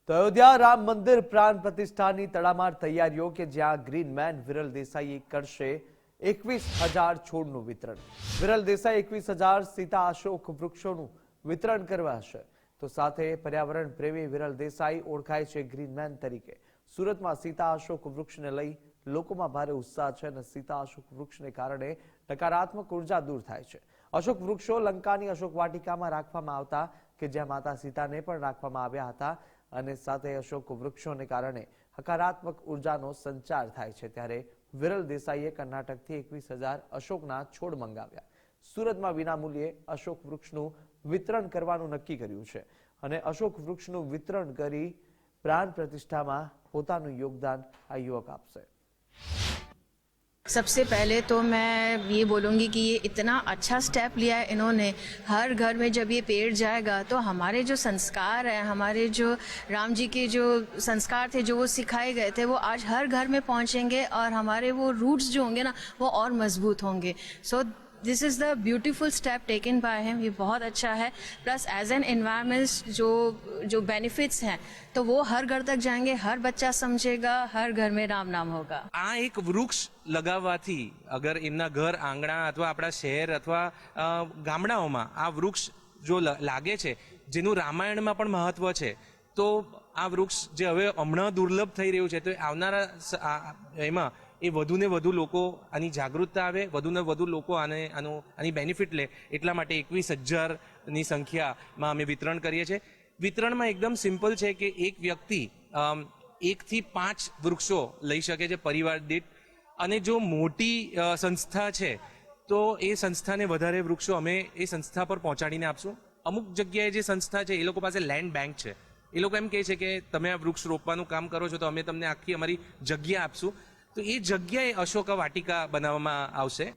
તો અયોધ્યા રામ મંદિર પ્રાણ પ્રતિષ્ઠાની તડામાર તૈયારીઓ કે જ્યાં ગ્રીનમેન વિરલ દેસાઈ કરશે 21,000 છોડનું વિતરણ. વિરલ દેસાઈ 21,000 સીતા અશોક વૃક્ષોનું વિતરણ કરવા હશે. તો સાથે પર્યાવરણ પ્રેમી વિરલ દેસાઈ ઓળખાય છે ગ્રીનમેન તરીકે. સુરતમાં સીતા અશોક વૃક્ષને લઈ લોકોમાં ભારે ઉત્સાહ છે અને સીતા અશોક વૃક્ષને કારણે નકારાત્મક ઉર્જા દૂર થાય છે. અશોક વૃક્ષો લંકાની અશોક વાટિકામાં રાખવામાં આવતા કે જ્યાં માતા સીતાને પણ રાખવામાં આવ્યા હતા અને સાથે અશોક વૃક્ષોને કારણે હકારાત્મક ઉર્જાનો સંચાર થાય છે. ત્યારે વિરલ દેસાઈએ કર્ણાટકથી 21,000 અશોકના છોડ મંગાવ્યા. સુરતમાં વિનામૂલ્યે અશોક વૃક્ષનું વિતરણ કરવાનું નક્કી કર્યું છે અને અશોક વૃક્ષનું વિતરણ કરી प्राण प्रतिष्ठा में પોતાનું યોગદાન આ યુવક આપશે. सबसे पहले तो मैं ये बोलूँगी कि ये इतना अच्छा स्टेप लिया है इन्होंने. हर घर में जब ये पेड़ जाएगा तो हमारे जो संस्कार हैं, हमारे जो राम जी के जो संस्कार थे, जो वो सिखाए गए थे, वो आज हर घर में पहुँचेंगे और हमारे वो रूट्स जो होंगे ना वो और मजबूत होंगे. So this is the beautiful step taken by him. ये बहुत अच्छा है. प्लस एज एन एनवायरमेंट जो बेनिफिट्स हैं तो वो हर घर तक जाएंगे, हर बच्चा समझेगा, हर घर में राम नाम होगा. આ એક વૃક્ષ લગાવવાથી અગર એમના ઘર આંગણા અથવા આપણા શહેર અથવા ગામડાઓમાં આ વૃક્ષ જો લાગે છે, જેનું રામાયણમાં પણ મહત્વ છે, તો આ વૃક્ષ જે હવે હમણાં દુર્લભ થઈ રહ્યું છે, તો આવનારા એમાં એ વધુને વધુ લોકો આની જાગૃતતા આવે, વધુને વધુ લોકો આની બેનિફિટ લે. એટલા માટે 21,000ની સંખ્યામાં અમે વિતરણ કરીએ છીએ. વિતરણમાં એકદમ સિમ્પલ છે કે એક વ્યક્તિ 1 થી 5 વૃક્ષો લઈ શકે છે પરિવાર દીઠ. અને જો મોટી સંસ્થા છે તો એ સંસ્થાને વધારે વૃક્ષો અમે એ સંસ્થા પર પહોંચાડીને આપશું. અમુક જગ્યાએ જે સંસ્થા છે એ લોકો પાસે લેન્ડ બેંક છે, એ લોકો એમ કહે છે કે તમે આ વૃક્ષ રોપવાનું કામ કરો છો તો અમે તમને આખી અમારી જગ્યા આપશું. તો એ જગ્યાએ અશોક વાટિકા બનાવવામાં આવશે.